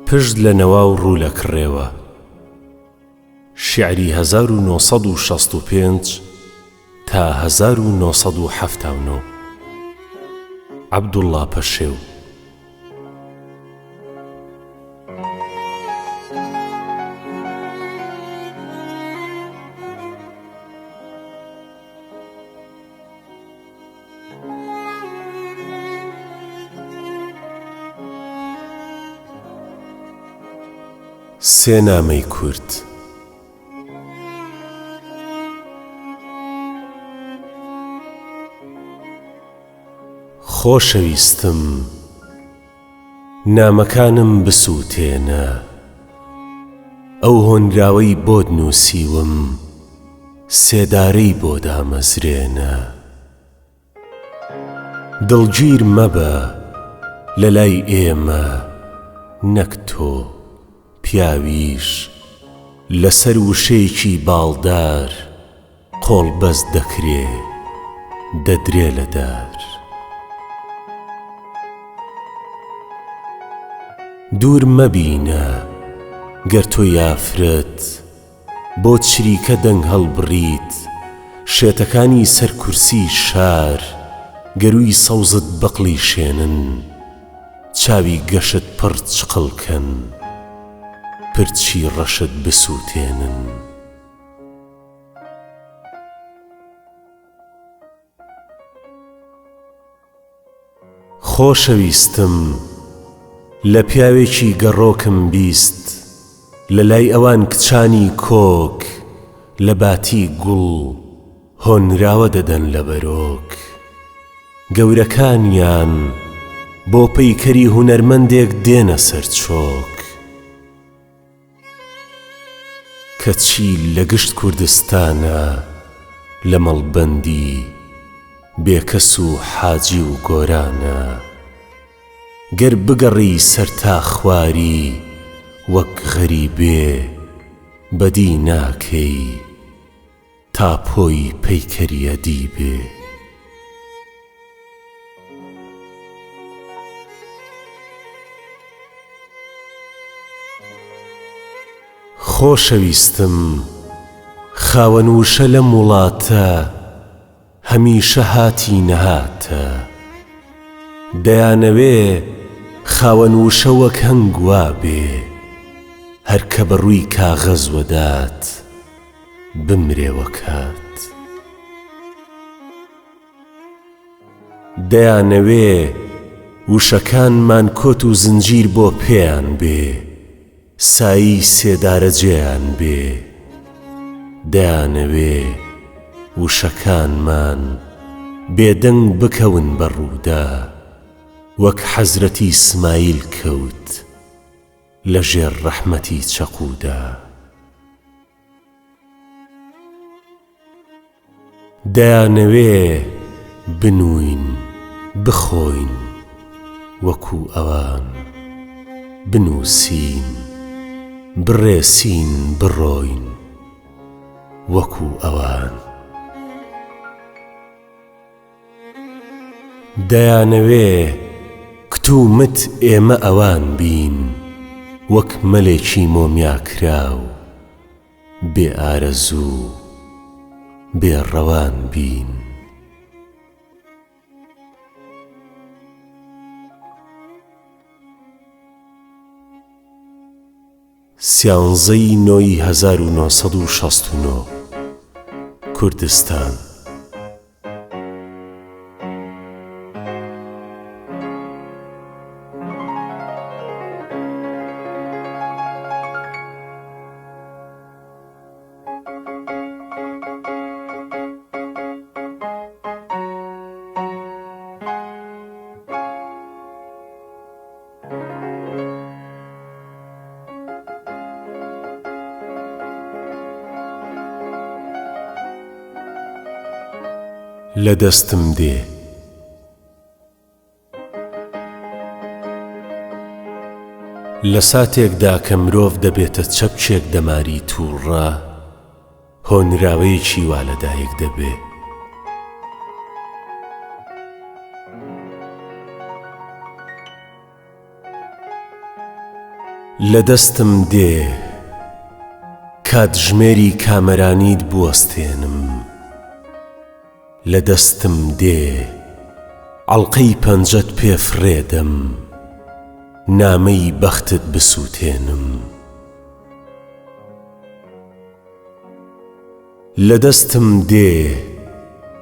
پشت لە نەواو ڕوو لە کڕێوە. شیعری 1965 تا 1979 عەبدوڵڵا پەشێو. سێ نامەی کورد. خۆشەویستم، نامەکانم بسووتێنە، ئەو هۆنراوەی بۆت نووسیوم سێدارەی بۆ دامەزرێنە. دڵگیر مەبە لە لای ئێمە نەک تۆ پیاویش لەسەر وشەیەکی باڵدار قۆڵبەست دەکرێ دەدرێ لە دار. دوور مەبینە گەر تۆ یافرەت بۆ چریکە دەنگ هەڵبڕیت، شێتەکانی سەر کورسی شار گەروی سەوزت بەقڵی شێنن، چاوی گەشت پڕ چقڵکەن پرچی ڕەشت بسووتێنن. خۆشەویستم، لە پیاوێکی گەڕۆکم بیست، لە لای ئەوان کچانی کۆک لە باتی گوڵ هۆنراوە دەدەن لە بەرۆک. گەورەکانیان بۆ پەیکەری هونەرمەندێک دێنە سەر چۆک، کەچی لە گشت کوردستانە لە مەڵبەندی بێکەس و حاجی و گۆرانە. گەر بگەڕی سەر تا خواری وەک غەریبێ بەدی ناکەی تا پۆی پەیکەری ئەدیبێ. خۆشەویستم، خاوەن وشە لەم وڵاتە هەمیشە هاتی نەهاتە. دەیانەوێ خاوەن وشە وەک هەنگ وابێ، هەر کە بەڕووی کاغەز وەدات بمرێوە کات. دەیانەوێ وشەکانمان کۆت و زنجیر بۆ پێیان بێ، سایی سێدارە جێیان بێ. دەیانەوێ وشەکانمان بێدەنگ بکەون بەڕوودا، وەک حەزرەتی ئیسماعیل کەوت لە ژێر ڕەحمەتی چەقوودا. دەیانەوێ بنووین بخۆین وەکو ئەوان، بنووسین بڕێسین بڕۆین وەکو ئەوان. دەیانەوێ کتومت ئێمە ئەوان بین، وەک مەلێکی مۆمیاکراو بێ ئارەزوو بێڕەوان بین. سیانزەی نۆی 1969 کوردستان. لە دەستم دێ لە ساتێکدا کە مرۆڤ دەبێتە چەپچێک دەماری تووڕە، هۆنراوەیەکی وا لەدایک دەبێ. لە دەستم دێ کاتژمێری کامەرانیت بوەستێنم، لە دەستم دێ عەڵقەی پەنجەت پێفڕێدەم، نامەی بەختت بسووتێنم. لە دەستم دێ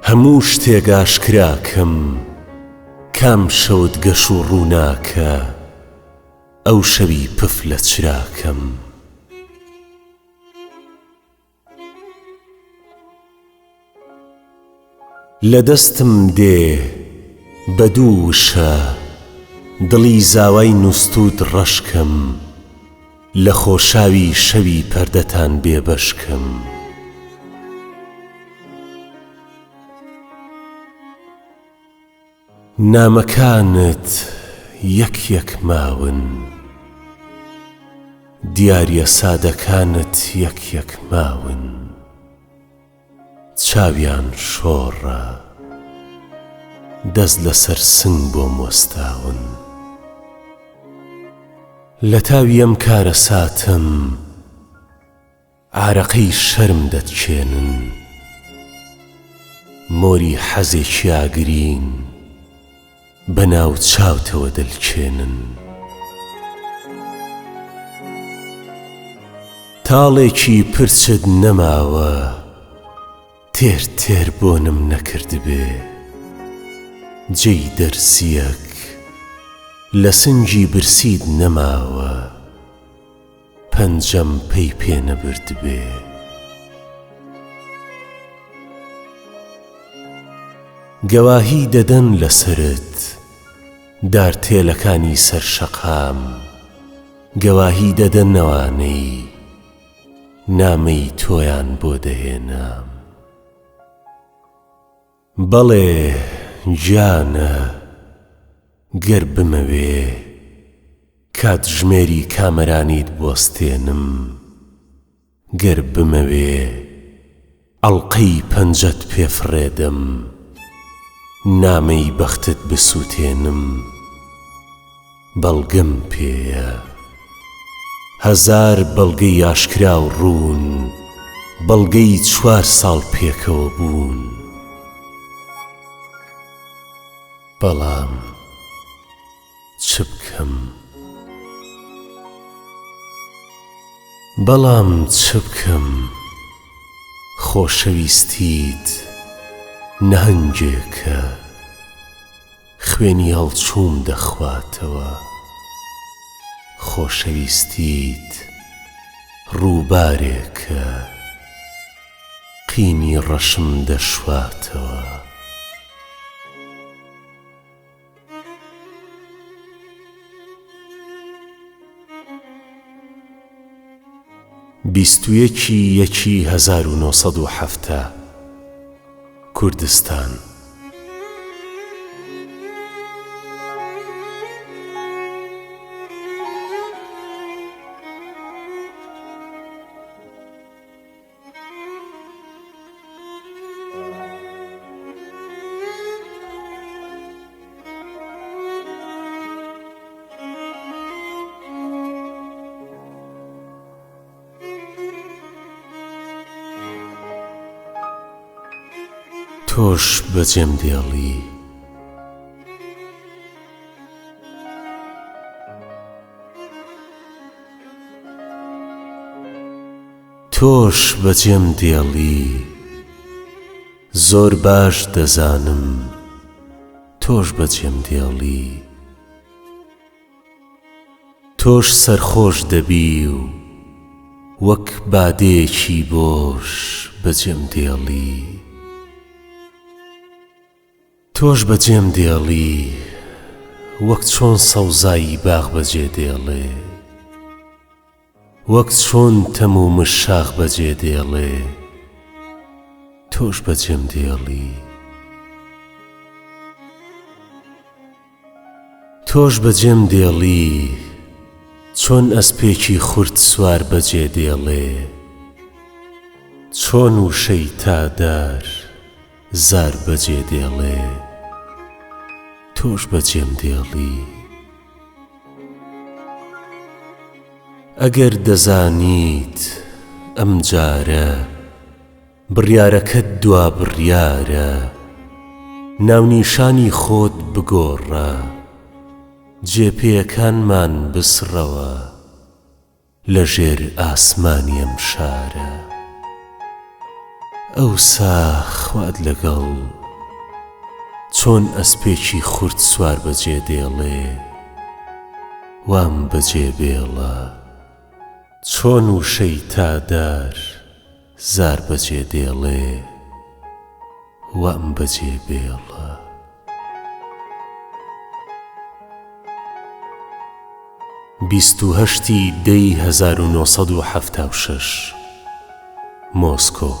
هەموو شتێک ئاشکراکەم، کام شەوت گەش و ڕووناکە ئەو شەوی پف لە چراکەم. لە دەستم دێ بە دوو وشە دڵی زاوای نووستوت ڕەشکەم، لە خۆشاوی شەوی پەردەتان بێبەشکەم. نامەکانت یەک یەک ماون، دیاریە سادەکانت یەک یەک ماون، چاویان شۆڕە دەست لەسەر سنگ بۆم وەستاون. لە تاوی ئەم کارە ساتم عارەقەی شەرم دەتکێنن، مۆری حەزێکی ئاگرین بەناو چاوتەوە دەلکێنن. تاڵێکی پرچت نەماوە تێر تێر بۆنم نەکردبێ، جێی دەرسیەک لە سنگی برسید نەماوە پەنجەم پێی پێ نەبردبێ. گەواهی دەدەن لەسرت دارتێلەکانی سەرشەقام، گەواهی دەدەن نەوانەی نامەی تۆیان بۆ دەهێنام. بەڵێ گیانە گەر بمەوێ کاتژمێری کامەرانیت بوەستێنم، گەر بمەوێ عەڵقەی پەنجەت پێفڕێدەم، نامەی بەختت بسووتێنم. بەڵگەم پێیە هەزار بەڵگەی ئاشکرا و ڕوون، بەڵگەی 4 ساڵ پێکەوە بوون. بەڵام چ بکەم، بەڵام چ بکەم، خۆشەویستیت نەهەنگێکە خوێنی هەڵچووم دەخواتەوە. خۆشەویستیت ڕووبارێکە قینی ڕەشم دەشواتەوە. بیستویەکی یەکی 1970 کوردستان. تۆش بەجێم دێڵی تۆش بەجێم دێڵی، زۆر باش دەزانم تۆش بەجێم دێڵی. تۆش سەرخۆش دەبی و وەک بادێکی بۆش بەجێم دێڵی. تۆش بەجێم دێڵی وەک چۆن سەوزایی باغ بەجێ دێڵێ، وەک چۆن تەموو شاخ بەجێ دێڵێ. تۆش بەجێم دێڵی. تۆش بەجێم دێڵی چۆن ئەسپێکی خورد سوار بەجێ دێڵێ، چۆن وشەی تادار زار بەجێ دێڵێ. تۆش بەجێم دێڵی. ئەگەر دەزانیت ئەم جارە بڕیارەکەت دوا بڕیارە، ناونیشانی خۆت بگۆڕە، جێپێیەکانمان بسڕەوە لەژێر ئاسمانی ئەم شارە. ئەوسا خوات لەگەڵ چۆن ئەسپێکی خورد سوار بەجێ دێڵێ، وام بەجێ بێڵە چۆن وشەی تادار زار بەجێ دێڵێ، وام بەجێ بێڵە. بیست و هەشتی دەی 1976 مۆسکۆ.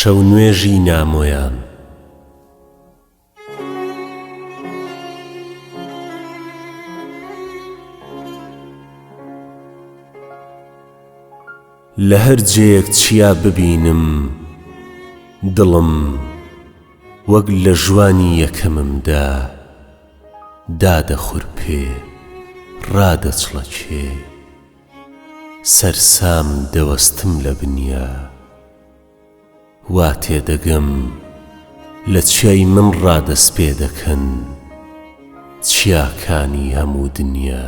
شەونوێژی نامۆیان. لە هەر جێیەک چیا ببینم دڵم وەک لە ژوانی یەکەممدا دادەخورپێ ڕادەچڵەکێ، سەرسام دەوەستم لە بنیا، وا تێدەگەم لە چیای من ڕادەسپێ دەکەن چیاکانی هەموو دنیا.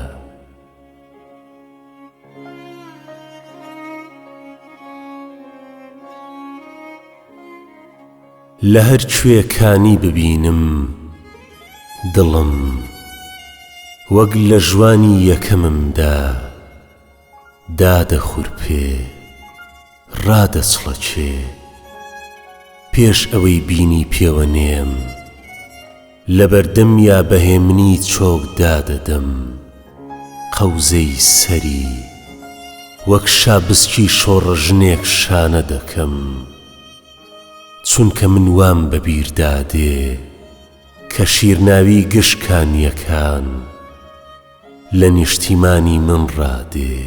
لە هەر کوێکانی ببینم دڵم وەک لە ژوانی یەکەممدا دادەخورپێ ڕادەچڵەکێ، پێش ئەوەی بینی پێوە نێم لە بەردەم یا بەهێمنی چۆک دادەدەم، قەوزەی سەری وەک شابسکی شۆڕەژنێک شانە دەکەم، چونکە من وام بەبیردادێ کە شیرناوی گشکانیەکان لە نیشتیمانی من ڕادێ.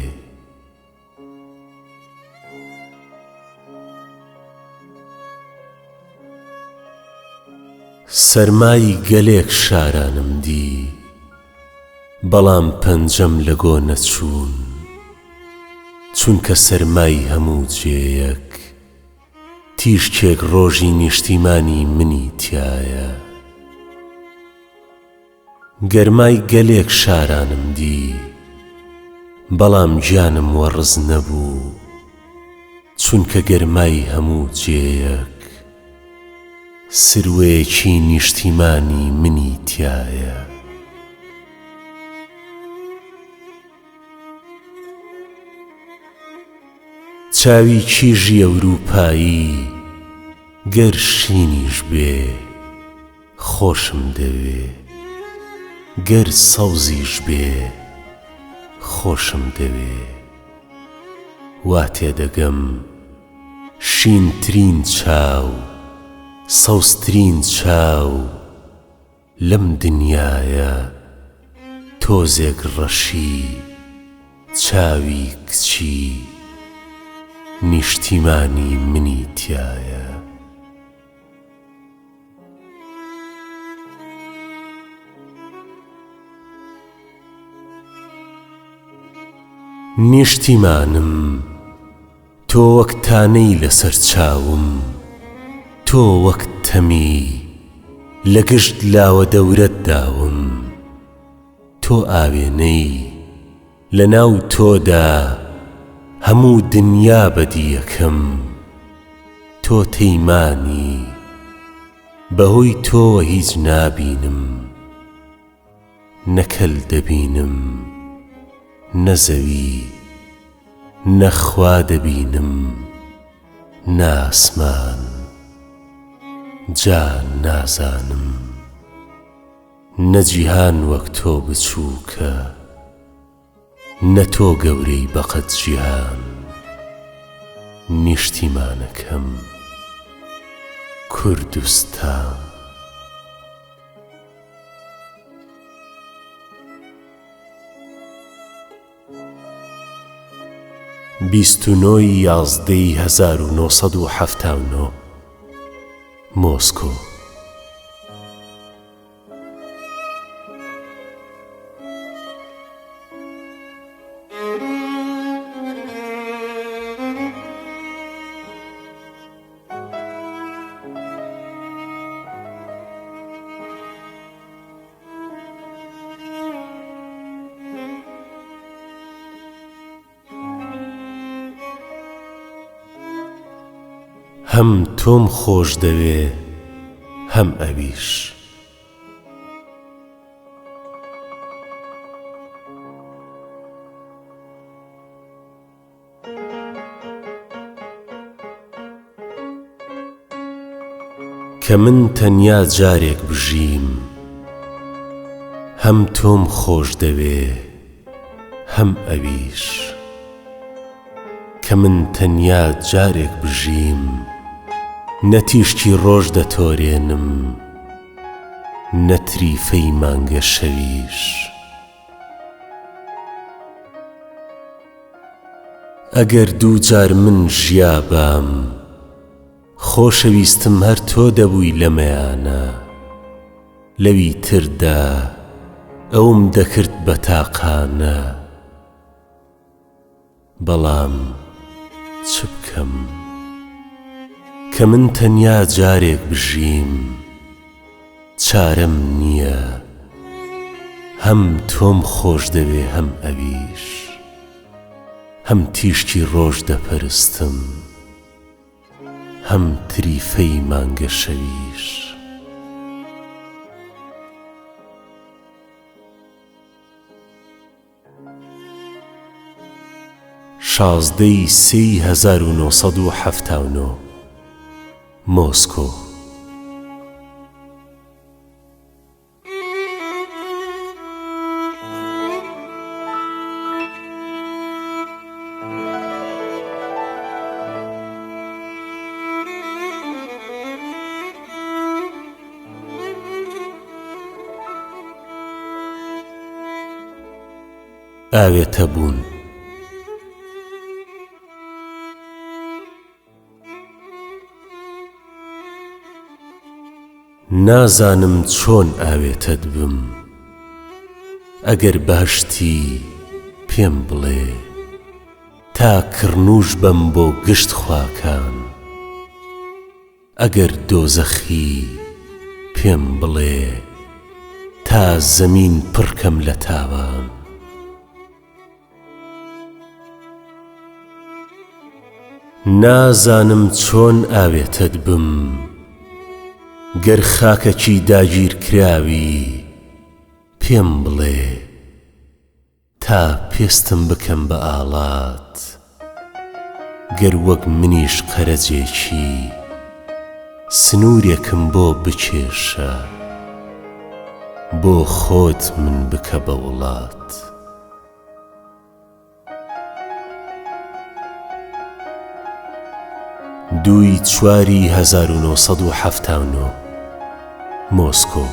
سەرمای گەلێک شارانم دی، بەڵام پەنجەم لە گۆ نەچوون، چونکە سەرمای هەموو جێیەک تیشکێک ڕۆژی نیشتیمانی منی تایە. گەرمای گەلێک شارانم دی، بەڵام گیانم وەڕز نەبوو، چونکە گەرمای هەموو جێیەک سروەیەکی نیشتیمانی منی تایە. چاوی کیژی ئەوروپایی گەر شینیش بێ خۆشم دەوێ، گەر سەوزیش بێ خۆشم دەوێ، وا تێدەگەم شینترین چاو سەوزترین چاو لەم دنیایە، تۆزێک ڕەشی چاوی کچی نیشتیمانی منی تایە. نیشتیمانم تۆ وەک تانەی لەسەر چاوم، تۆ وەک تەمی لە گشت لاوە دەورەت داوم، تۆ ئاوێنەی لە ناو تۆدا هەموو دنیا بەدی یەکەم، تۆ تەیمانی بەهۆی تۆوە هیچ نابینم، نەکەل دەبینم نەزەوی نەخوا دەبینم ناسمان، جا نازانم نەجیهان وەک تۆ بچووکە نەتۆ گەورەی بەقەد جیهان نیشتیمانەکەم کوردستان. 29/11/1979 مۆسکۆ. هەم تۆم خۆش دەوێ هەم ئەویش، کە من تەنیا جارێک بژیم. هەم تۆم خۆش دەوێ هەم ئەویش، کە من تەنیا جارێک بژیم. نەتیشتی ڕۆژ دەتۆرێنم نەتریفەی مانگە شەویش. ئەگەر دوو جار من ژیابام خۆشەویستم هەر تۆ دەبووی لەمەیانە. لەوی تردا ئەوم دەکرد بە تاقانە، بەڵام چ بکەم کە من تەنیا جارێک بژیم. چارەم نییە، هەم تۆم خۆش دەوێ هەم ئەویش، هەم تیشتی ڕۆژ دەپەرستم هەم تریفەی مانگە شەویش. 16/03/1979 مۆسکۆ. ئاوێتە بوون. نازانم چۆن ئاوێتت بم. ئەگەر باشتی پێم بڵێ تا کڕنوش بەم بۆ گشت خواکان. ئەگەر دۆزەخی پێم بڵێ تا زەمین پڕکەم لە تاوان. نازانم چۆن ئاوێتت بم. گەر خاکەکی داگیر کراوی پێم بڵێ تا پێستم بکەم بە ئاڵات. گەر وەک منیش قەرەجێکی سنوورێکم بۆ بکێشە، بۆ خۆت من بکە بە وڵات. دوی چواری 1979 مۆسکۆ.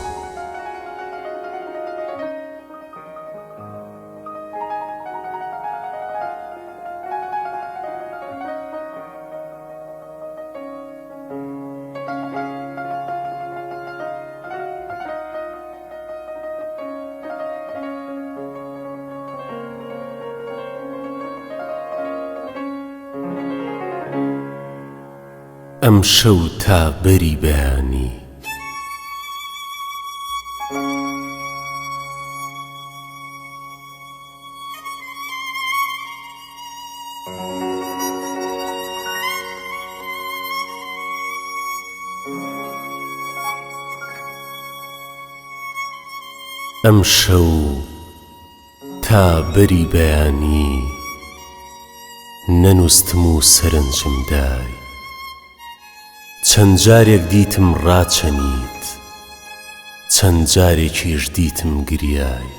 ئەم شەو تا بەری بەیانی ئەم شەو تا بەری بەیانی نەنووستم و سەرنجم دای. چەند جارێک دیتم ڕاچەنیت، چەند جارێکیش دیتم گریای.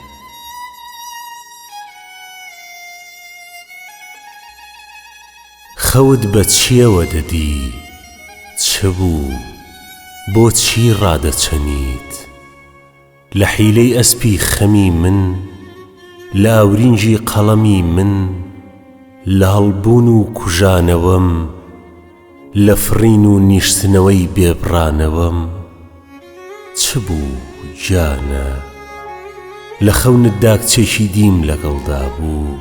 خەوت بە چیەوە دەدی چ بوو بۆچی ڕادەچەنیت لە حیلەی ئەسپی خەمی من لە ئاورینجی قەڵەمی من لە هەڵبوون و کوژانەوەم لە فڕین و نیشتنەوەی بێبڕانەوەم چ بوو گیانە لە خەونتدا کچێکی دیم لەگەڵدا بوو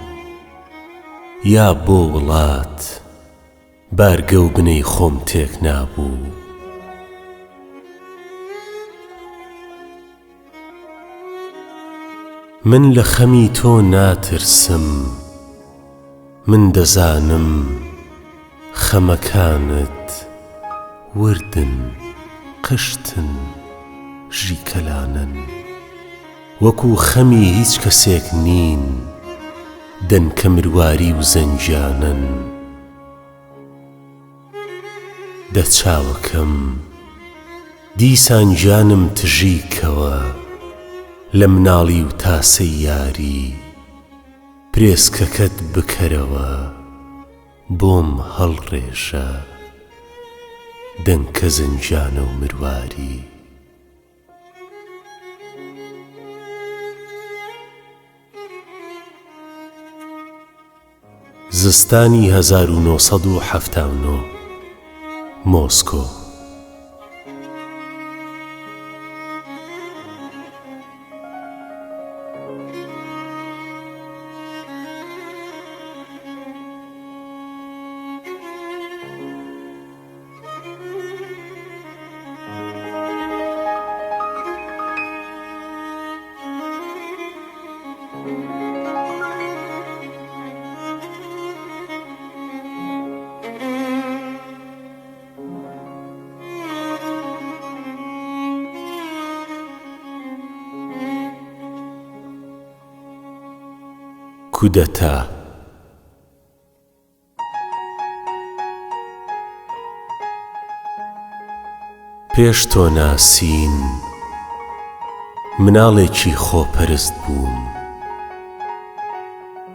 یا بۆ وڵات بارگە و بنەی خۆم تێک نابوو من لە خەمی تۆ ناترسم من دەزانم خەمەکانت وردن قشتن ژیکەلانن وەکو خەمی هیچ کەسێک نین دەنکە مرواری و زەنجانن دە چاوەکەم دیسان جانم تژیکەوە لە مناڵی و تاسەی یاری پرێسکەکەت بکەرەوە بۆم هەڵڕێژە دەنکە زەنجانە و مرواری زستانی 1979 مۆسکۆ کودەتا پێش تۆ ناسین مناڵێکی خۆپەرست بووم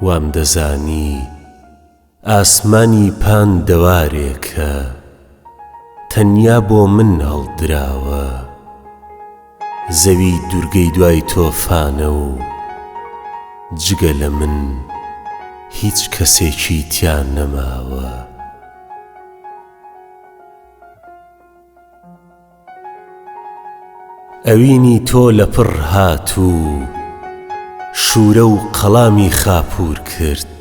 وام دەزانی ئاسمانی پان دەوارێکە تەنیا بۆ من هەڵدراوە زەوی دوورگەی دوای تۆفانە و جگە لە من هیچ کەسێکی تیان نەماوە ئەوینی تۆ لە پڕ هاتوو شورە و قەڵامی خاپوور کرد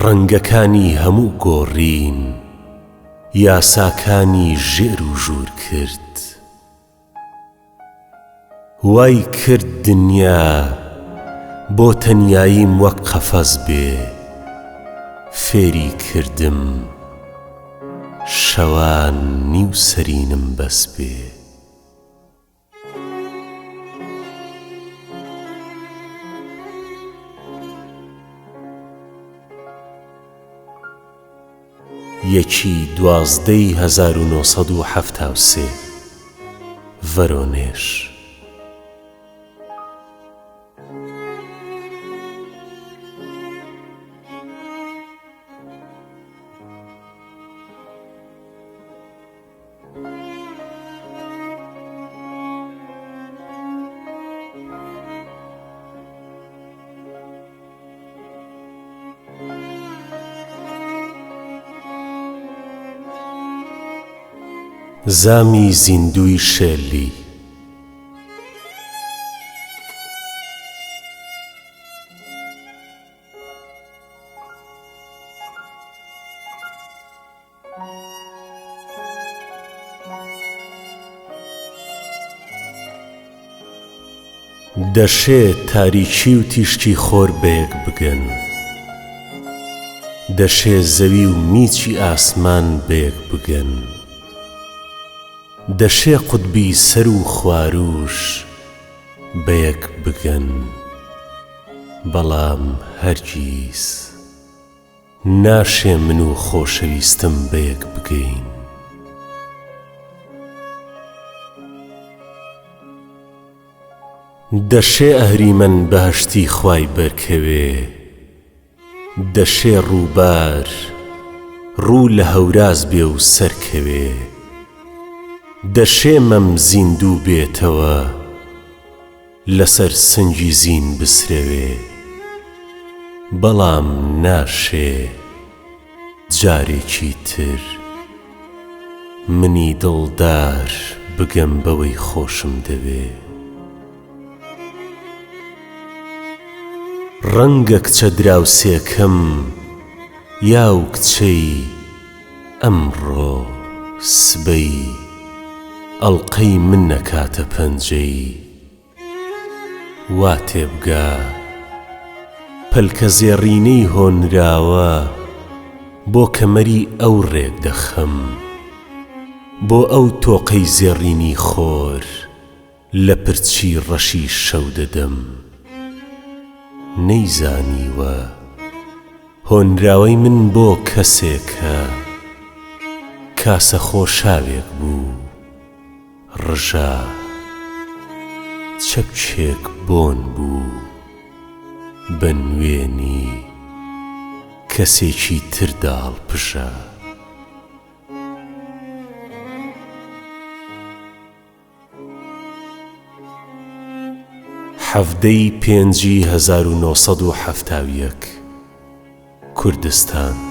ڕەنگەکانی هەموو گۆڕین یاساکانی ژێر و ژوور کرد وای کرد دنیا بۆ تەنیاییم وەک قەفەز بێ فێری کردم شەوان نیو سەرینم بەس بێ یەکی دوازدەی 1973 ڤەرۆنێژ زامی زیندوی شێلی دەشێت تاریکی و تیشتی خۆر بەیەک بگەن دەشێت زەوی و میچی ئاسمان بەیەک بگەن دەشێ قوتبی سەر و خواروش بەیەک بگەن بەڵام هەرگیز ناشێ من و خۆشەویستم بەیەک بگەین دەشێ ئەهریمەن بەهەشتی خوای بەرکەوێ دەشێ ڕووبار ڕوو لە هەوراز بێ و سەرکەوێ دەشێمەم زیندوو بێتەوە لەسەر سنگی زین بسرەوێ بەڵام ناشێ جارێکی تر منی دڵدار بگەم بەوەی خۆشم دەوێ ڕەنگە کچە دراوسێکەم یاو کچەی ئەمڕۆ سبەی ئەڵقەی من نەکاتە پەنجەی وا تێبگا پەلکە زێڕینەی هۆنراوە بۆ کەمەری ئەو ڕێک دەخەم بۆ ئەو تۆقەی زێڕینی خۆر لە پرچی ڕەشی شەو دەدەم نەیزانیوە هۆنراوەی من بۆ کەسێکە کاسە خۆشاوێک بوو ڕژا چەپکێک بۆن بوو بە نوێنی کەسێکی تر داڵپژە حەڤدەی پێنجی 1970 کوردستان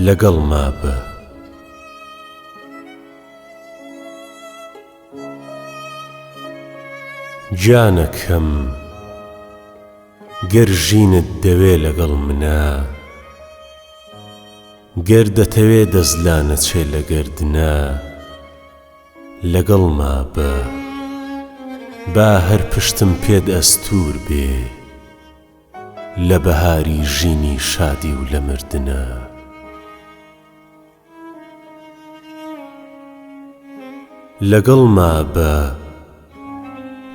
لەگەڵ مابە جانەکەم گەر ژینت دەوێ لەگەڵ منە گەر دەتەوێ دەزلانە چێ لە گەردنە لەگەڵ مابە با هەر پشتم پێت ئەستور بێ لە بەهاری ژینی شادی و لە مردنە لەگەڵ مابە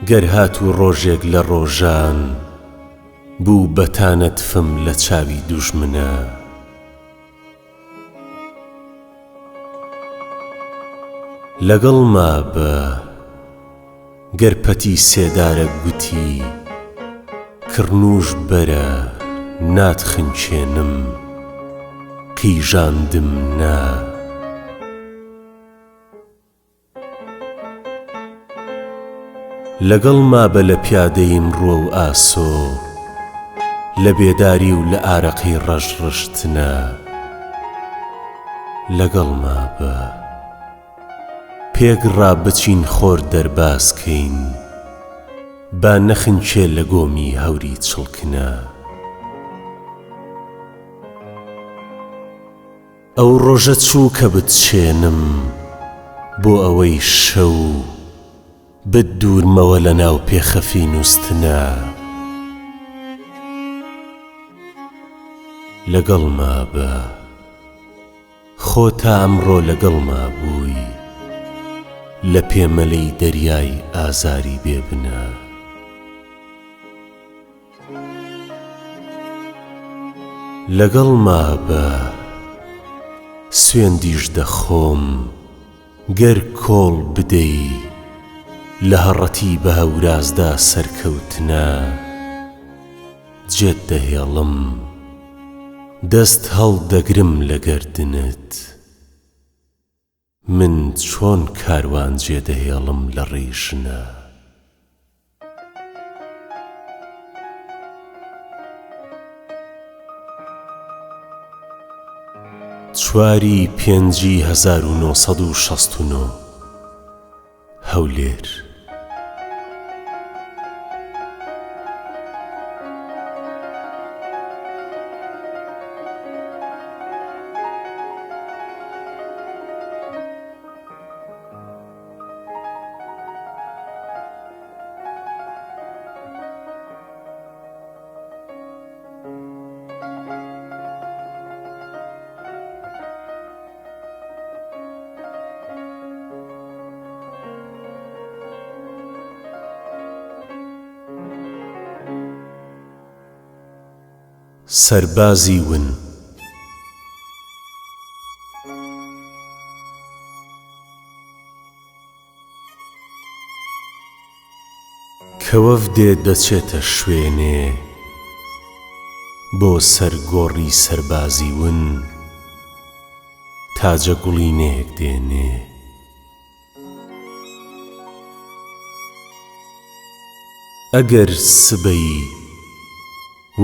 گەر هاتوو ڕۆژێک لە ڕۆژان بوو بەتانەت فم لە چاوی دوژمنە لەگەڵ مابە گەر پەتی سێدارە گوتی کڕنوش بەرە ناتخنچێنم قیژاندم نا لەگەڵ مابە لە پیادەیم ڕۆ و ئاسۆ لە بێداری و لە ئارەقەی ڕەشڕشتنە لەگەڵ مابە پێک ڕابچین خۆر دەرباسکەین با نەخنچێ لە گۆمی هەوری چڵکنە ئەو ڕۆژە چوو کە بتشێنم بۆ ئەوەی شەو بدوورمەوە لە ناو پێخەفی نووستنە لەگەڵ مابە خۆ تا ئەمڕۆ لەگەڵ مابووی لە پێمەلەی دەریای ئازاری بێبنە لەگەڵ مابە سوێندیش دەخۆم گەر کۆڵ بدەی لە هەڕەتی بە هەورازدا سەرکەوتنە جێت دەهێڵم دەست هەڵدەگرم لە گەردنت من چۆن کاروان جێدەهێڵم لە ڕیژنە چواری پێنجی 1969 هەولێر سەربازی ون کە وەفدێ دەچێتە شوێنێ بۆ سەرگۆڕی سەربازی ون تاجە گوڵینەیەک دێنێ ئەگەر سبەی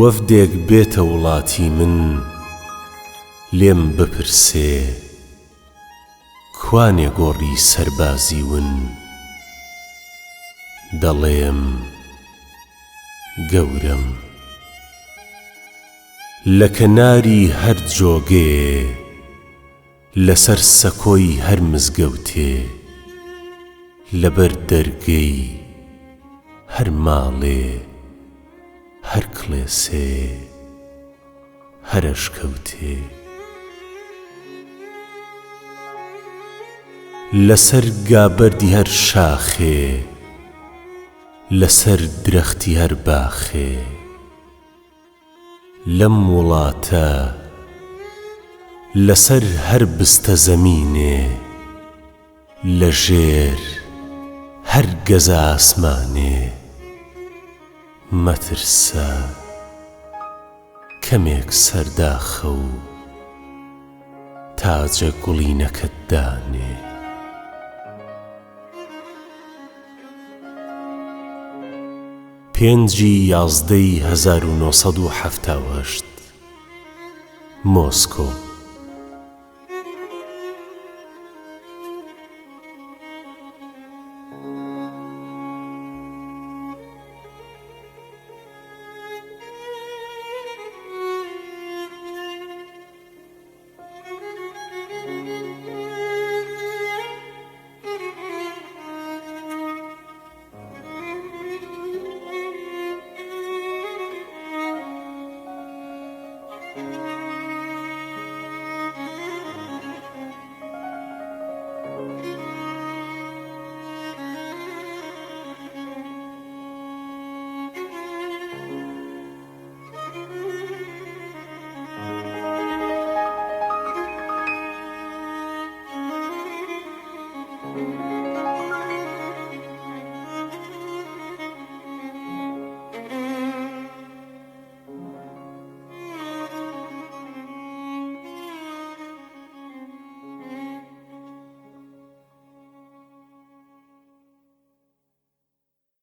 وەفدێک بێتە وڵاتی من لێم بپرسێ کوانێ گۆڕی سەربازی ون دەڵێم گەورم لە کەناری هەر جۆگێ لەسەر سەکۆی هەر مزگەوتێ لەبەر دەرگەی هەر ماڵێ هەر کڵێسێ هەر ئەشکەوتێ لەسەر گابەردی هەر شاخێ لەسەر درەختی هەر باخێ لەم وڵاتە لەسەر هەر بستە زەمینێ لەژێر هەر گەزە ئاسمانێ مەترسە کەمێک سەرداخە و تاجە گوڵینەکەت دانێ پێنجی یازدەی 1970 مۆسکۆ